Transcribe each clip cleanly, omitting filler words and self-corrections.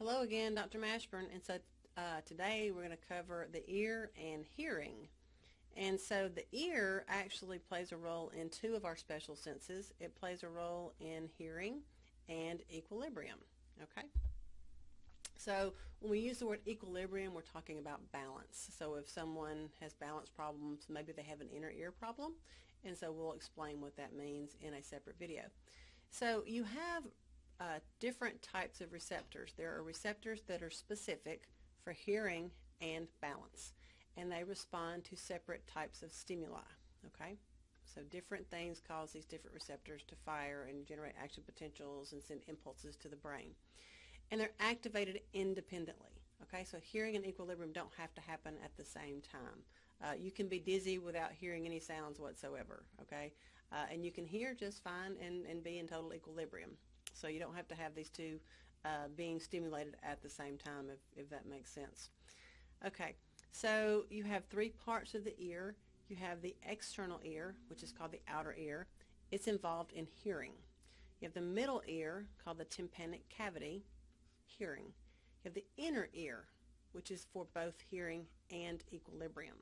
Hello again, Dr. Mashburn, and so today we're going to cover the ear and hearing. And so the ear actually plays a role in two of our special senses. It plays a role in hearing and equilibrium. Okay? So when we use the word equilibrium, we're talking about balance. So if someone has balance problems, maybe they have an inner ear problem, and so we'll explain what that means in a separate video. So you have different types of receptors. There are receptors that are specific for hearing and balance, and they respond to separate types of stimuli. Okay? So different things cause these different receptors to fire and generate action potentials and send impulses to the brain. And they're activated independently. Okay, so hearing and equilibrium don't have to happen at the same time. You can be dizzy without hearing any sounds whatsoever. Okay, and you can hear just fine and be in total equilibrium. So you don't have to have these two being stimulated at the same time, if that makes sense. Okay, so you have three parts of the ear. You have the external ear, which is called the outer ear. It's involved in hearing. You have the middle ear, called the tympanic cavity, hearing. You have the inner ear, which is for both hearing and equilibrium.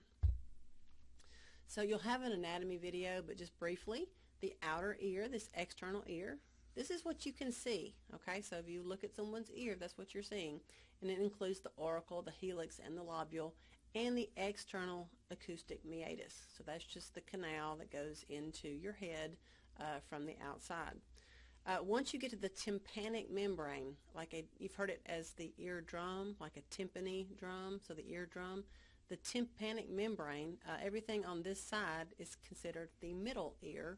So you'll have an anatomy video, but just briefly, the outer ear, this external ear, this is what you can see. Okay, so if you look at someone's ear, that's what you're seeing. And it includes the auricle, the helix, and the lobule, and the external acoustic meatus. So that's just the canal that goes into your head from the outside. Once you get to the tympanic membrane, you've heard it as the eardrum, like a timpani drum, so the eardrum, the tympanic membrane, everything on this side is considered the middle ear,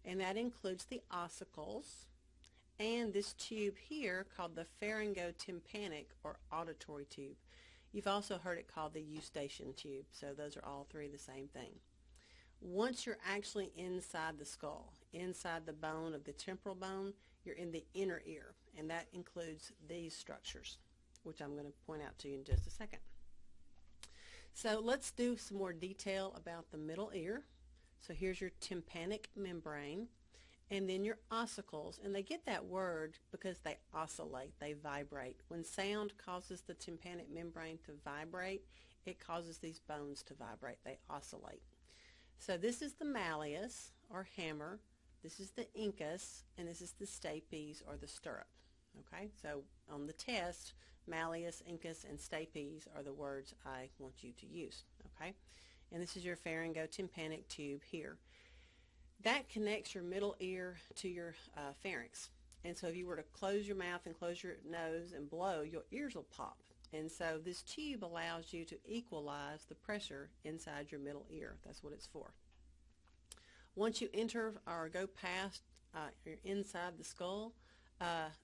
and that includes the ossicles and this tube here called the pharyngotympanic or auditory tube. You've also heard it called the eustachian tube, so those are all three the same thing. Once you're actually inside the skull, inside the bone of the temporal bone, you're in the inner ear, and that includes these structures, which I'm going to point out to you in just a second. So let's do some more detail about the middle ear. So here's your tympanic membrane, and then your ossicles, and they get that word because they oscillate, they vibrate. When sound causes the tympanic membrane to vibrate, it causes these bones to vibrate, they oscillate. So this is the malleus, or hammer, this is the incus, and this is the stapes, or the stirrup. Okay, so on the test, malleus, incus, and stapes are the words I want you to use. Okay, and this is your pharyngotympanic tube here. That connects your middle ear to your pharynx. And so if you were to close your mouth and close your nose and blow, your ears will pop. And so this tube allows you to equalize the pressure inside your middle ear. That's what it's for. Once you enter or go past you're inside the skull,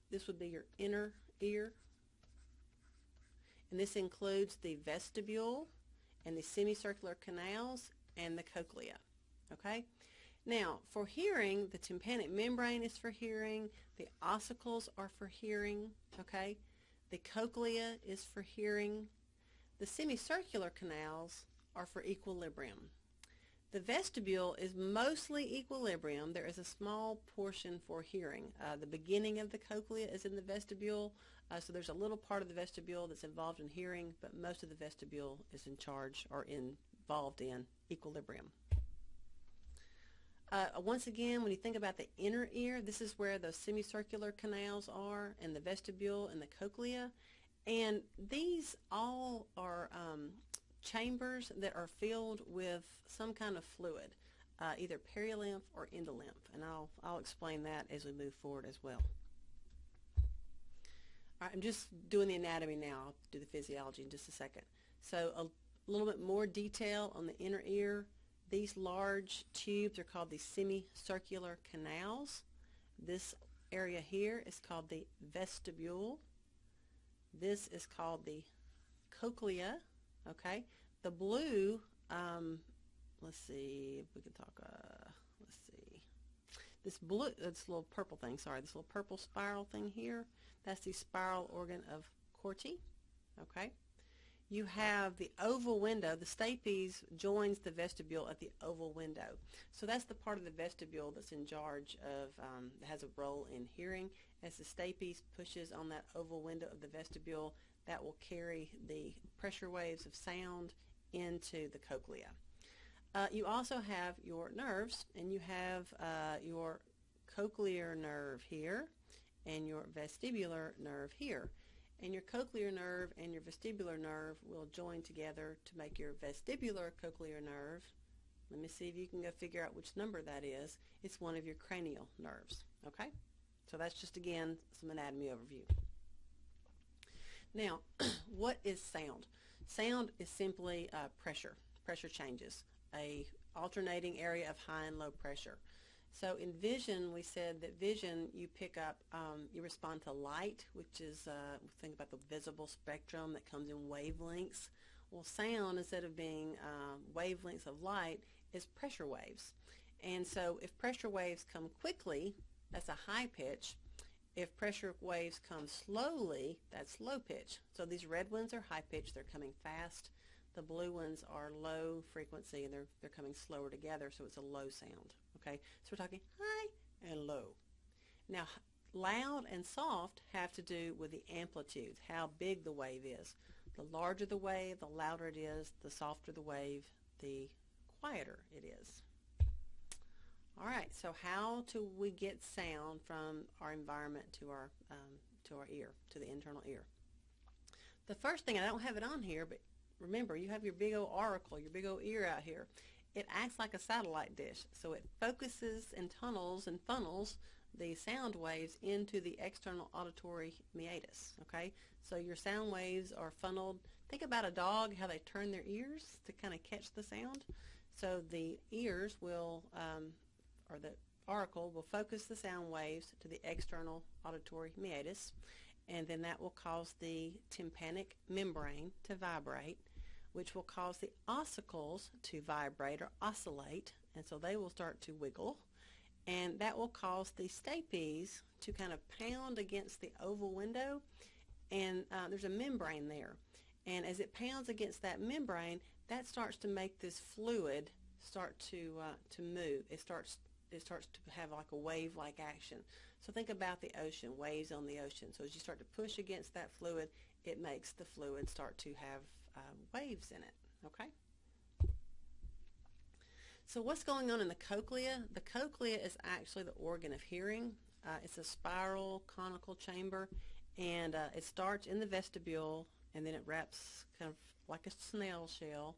this would be your inner ear. And this includes the vestibule and the semicircular canals and the cochlea. Okay? Now, for hearing, the tympanic membrane is for hearing, the ossicles are for hearing, okay? The cochlea is for hearing. The semicircular canals are for equilibrium. The vestibule is mostly equilibrium. There is a small portion for hearing. The beginning of the cochlea is in the vestibule, so there's a little part of the vestibule that's involved in hearing, but most of the vestibule is in charge or involved in equilibrium. Once again, when you think about the inner ear, this is where those semicircular canals are, and the vestibule and the cochlea. And these all are chambers that are filled with some kind of fluid, either perilymph or endolymph. And I'll explain that as we move forward as well. All right, I'm just doing the anatomy now. I'll do the physiology in just a second. So a little bit more detail on the inner ear. These large tubes are called the semicircular canals. This area here is called the vestibule. This is called the cochlea. Okay. The blue, let's see if we can talk, let's see. This blue, this little purple thing, sorry, this little purple spiral thing here, that's the spiral organ of Corti. Okay. you have the oval window. The stapes joins the vestibule at the oval window. So that's the part of the vestibule that's in charge of, that has a role in hearing. As the stapes pushes on that oval window of the vestibule, that will carry the pressure waves of sound into the cochlea. You also have your nerves, and you have your cochlear nerve here and your vestibular nerve here. And your cochlear nerve and your vestibular nerve will join together to make your vestibular cochlear nerve. Let me see if you can go figure out which number that is. It's one of your cranial nerves. Okay? So that's just, again, some anatomy overview. Now, what is sound? Sound is simply pressure. Pressure changes. A alternating area of high and low pressure. So in vision, we said that vision, you pick up, you respond to light, which is, think about the visible spectrum that comes in wavelengths. Well, sound, instead of being wavelengths of light, is pressure waves. And so if pressure waves come quickly, that's a high pitch. If pressure waves come slowly, that's low pitch. So these red ones are high pitch, they're coming fast. The blue ones are low frequency, and they're coming slower together, so it's a low sound. Okay, so we're talking high and low. Now, loud and soft have to do with the amplitude, how big the wave is. The larger the wave, the louder it is. The softer the wave, the quieter it is. All right, so how do we get sound from our environment to our ear, to the internal ear? The first thing, I don't have it on here, but remember, you have your big old auricle, your big old ear out here. It acts like a satellite dish, so it focuses and tunnels and funnels the sound waves into the external auditory meatus, okay? So your sound waves are funneled. Think about a dog, how they turn their ears to kind of catch the sound. So the ears will, or the auricle will focus the sound waves to the external auditory meatus, and then that will cause the tympanic membrane to vibrate, which will cause the ossicles to vibrate or oscillate, and so they will start to wiggle, and that will cause the stapes to kind of pound against the oval window, and there's a membrane there, and as it pounds against that membrane, that starts to make this fluid start to move. It starts to have like a wave-like action. So think about the ocean, waves on the ocean. So as you start to push against that fluid, it makes the fluid start to have waves in it, okay? So what's going on in the cochlea? The cochlea is actually the organ of hearing. It's a spiral conical chamber, and it starts in the vestibule, and then it wraps kind of like a snail shell,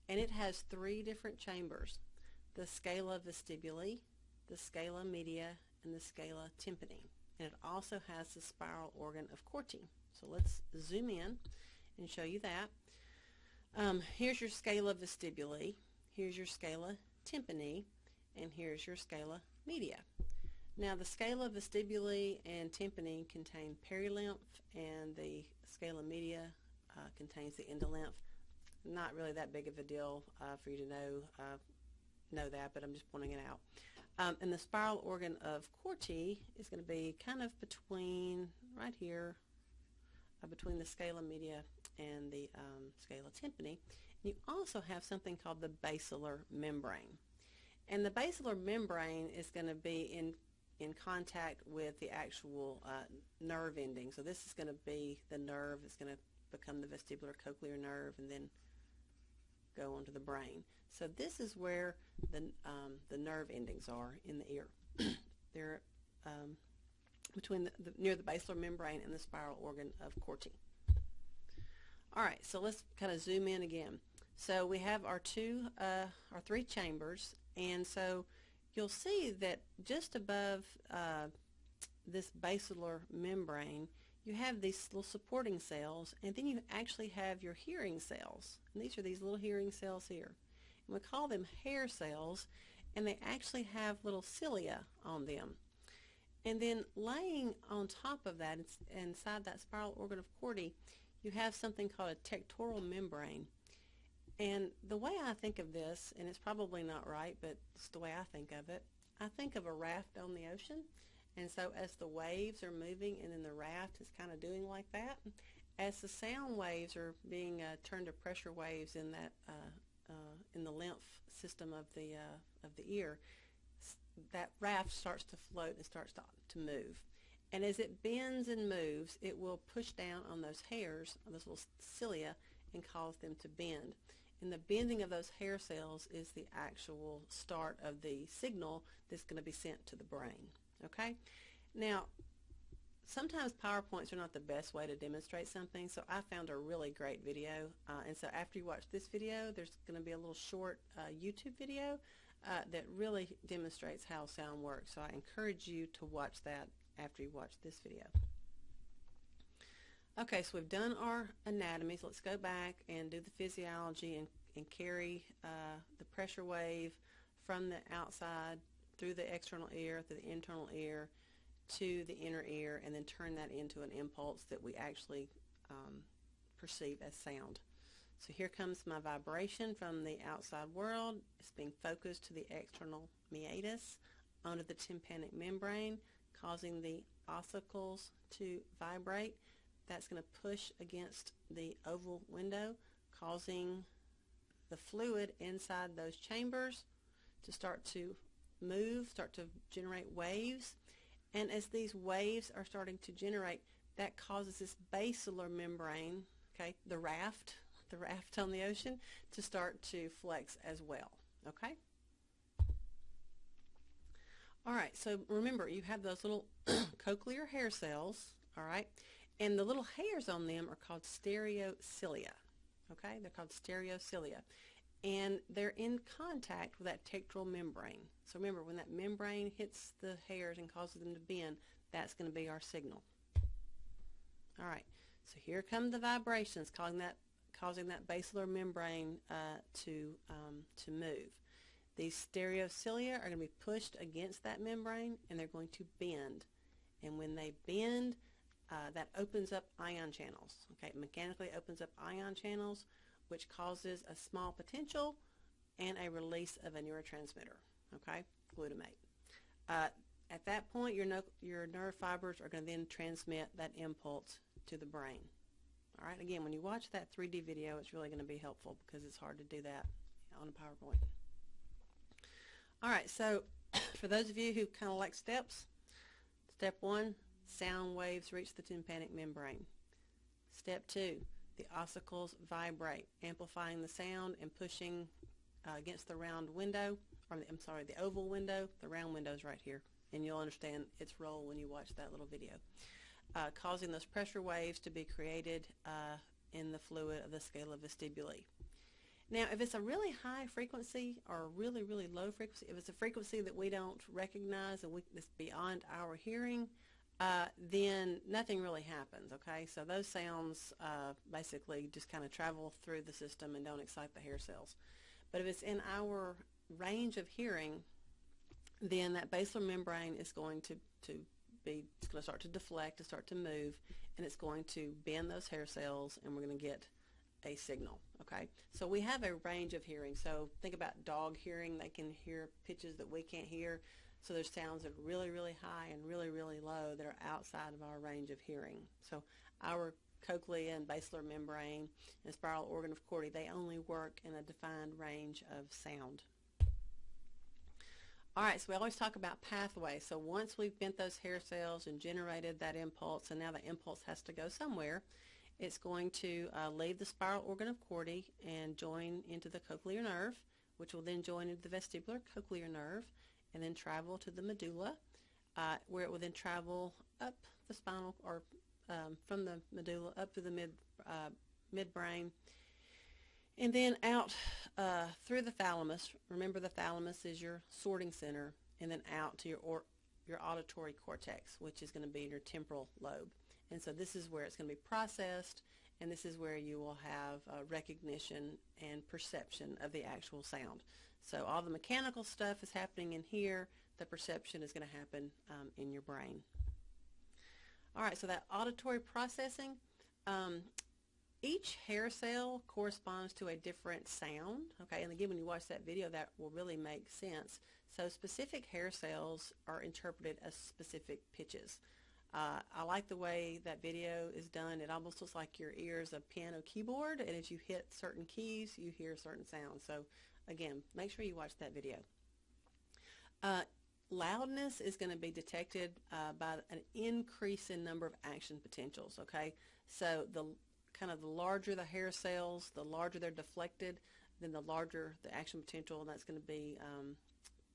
and it has 3 different chambers: the scala vestibuli, the scala media, and the scala tympani. And it also has the spiral organ of Corti. So let's zoom in and show you that. Here's your scala vestibuli, here's your scala tympani, and here's your scala media. Now the scala vestibuli and tympani contain perilymph, and the scala media contains the endolymph. Not really that big of a deal for you to know that, but I'm just pointing it out. And the spiral organ of Corti is going to be kind of between, right here, between the scala media and the scala tympani. And you also have something called the basilar membrane. And the basilar membrane is going to be in contact with the actual nerve ending. So this is going to be the nerve that's going to become the vestibular cochlear nerve and then go onto the brain. So this is where the nerve endings are in the ear. They're between near the basilar membrane and the spiral organ of Corti. All right, so let's kind of zoom in again. So we have our 3 chambers, and so you'll see that just above this basilar membrane, you have these little supporting cells, and then you actually have your hearing cells. And these are these little hearing cells here. And we call them hair cells, and they actually have little cilia on them. And then laying on top of that, inside that spiral organ of Corti, you have something called a tectoral membrane. And the way I think of this, and it's probably not right, but it's the way I think of it, I think of a raft on the ocean. And so as the waves are moving and then the raft is kind of doing like that, as the sound waves are being turned to pressure waves in that in the lymph system of the ear, that raft starts to float and starts to move. And as it bends and moves, it will push down on those hairs, on those little cilia, and cause them to bend. And the bending of those hair cells is the actual start of the signal that's going to be sent to the brain. Okay? Now, sometimes PowerPoints are not the best way to demonstrate something, so I found a really great video. And so after you watch this video, there's going to be a little short YouTube video that really demonstrates how sound works. So I encourage you to watch that after you watch this video. Okay, so we've done our anatomy, so let's go back and do the physiology and carry the pressure wave from the outside through the external ear, through the internal ear, to the inner ear, and then turn that into an impulse that we actually perceive as sound. So here comes my vibration from the outside world. It's being focused to the external meatus onto the tympanic membrane, causing the ossicles to vibrate. That's going to push against the oval window, causing the fluid inside those chambers to start to move, start to generate waves. And as these waves are starting to generate, that causes this basilar membrane, okay, the raft on the ocean, to start to flex as well, okay? All right, so remember, you have those little cochlear hair cells, all right? And the little hairs on them are called stereocilia, okay? They're called stereocilia. And they're in contact with that tectoral membrane. So remember, when that membrane hits the hairs and causes them to bend, that's going to be our signal. All right, so here come the vibrations causing that basilar membrane to move. These stereocilia are going to be pushed against that membrane, and they're going to bend. And when they bend, that opens up ion channels. Okay, it mechanically opens up ion channels, which causes a small potential and a release of a neurotransmitter, okay, glutamate. At that point, your nerve fibers are going to then transmit that impulse to the brain. All right, again, when you watch that 3D video, it's really going to be helpful because it's hard to do that on a PowerPoint. All right, so for those of you who kind of like steps, step 1, sound waves reach the tympanic membrane. Step 2, the ossicles vibrate, amplifying the sound and pushing against the round window, or the oval window. The round window is right here, and you'll understand its role when you watch that little video. Causing those pressure waves to be created in the fluid of the scala vestibuli. Now, if it's a really high frequency or a really, really low frequency, if it's a frequency that we don't recognize and it's beyond our hearing, then nothing really happens, okay? So those sounds basically just kind of travel through the system and don't excite the hair cells. But if it's in our range of hearing, then that basilar membrane is going to start to deflect, to start to move, and it's going to bend those hair cells, and we're going to get a signal, okay? So we have a range of hearing. So think about dog hearing. They can hear pitches that we can't hear. So there's sounds that are really, really high and really, really low that are outside of our range of hearing. So our cochlea and basilar membrane and spiral organ of Corti, they only work in a defined range of sound. All right, so we always talk about pathways. So once we've bent those hair cells and generated that impulse, and now the impulse has to go somewhere, it's going to leave the spiral organ of Corti and join into the cochlear nerve, which will then join into the vestibular cochlear nerve, and then travel to the medulla, where it will then travel up the spinal, or from the medulla up to the midbrain, and then out through the thalamus. Remember, the thalamus is your sorting center, and then out to your auditory cortex, which is going to be your temporal lobe. And so this is where it's going to be processed, and this is where you will have recognition and perception of the actual sound. So all the mechanical stuff is happening in here. The perception is going to happen in your brain. All right, so that auditory processing, each hair cell corresponds to a different sound, okay? And again, when you watch that video, that will really make sense. So specific hair cells are interpreted as specific pitches. I like the way that video is done. It almost looks like your ear is a piano keyboard, and as you hit certain keys, you hear certain sounds. So again, make sure you watch that video. Loudness is going to be detected by an increase in number of action potentials, okay? So the larger the hair cells, the larger they're deflected, then the larger the action potential, and that's going to be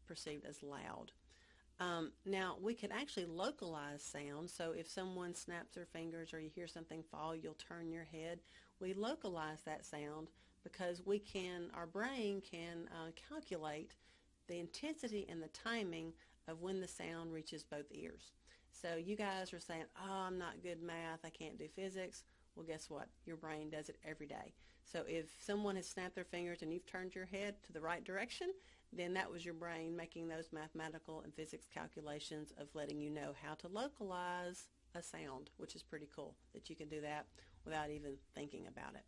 perceived as loud. Now, we can actually localize sound, so if someone snaps their fingers or you hear something fall, you'll turn your head. We localize that sound because our brain can calculate the intensity and the timing of when the sound reaches both ears. So you guys are saying, oh, I'm not good at math, I can't do physics. Well, guess what? Your brain does it every day. So if someone has snapped their fingers and you've turned your head to the right direction, then that was your brain making those mathematical and physics calculations of letting you know how to localize a sound, which is pretty cool that you can do that without even thinking about it.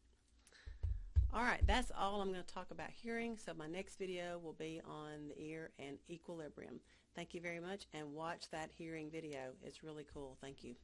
All right, that's all I'm going to talk about hearing. So my next video will be on the ear and equilibrium. Thank you very much, and watch that hearing video. It's really cool. Thank you.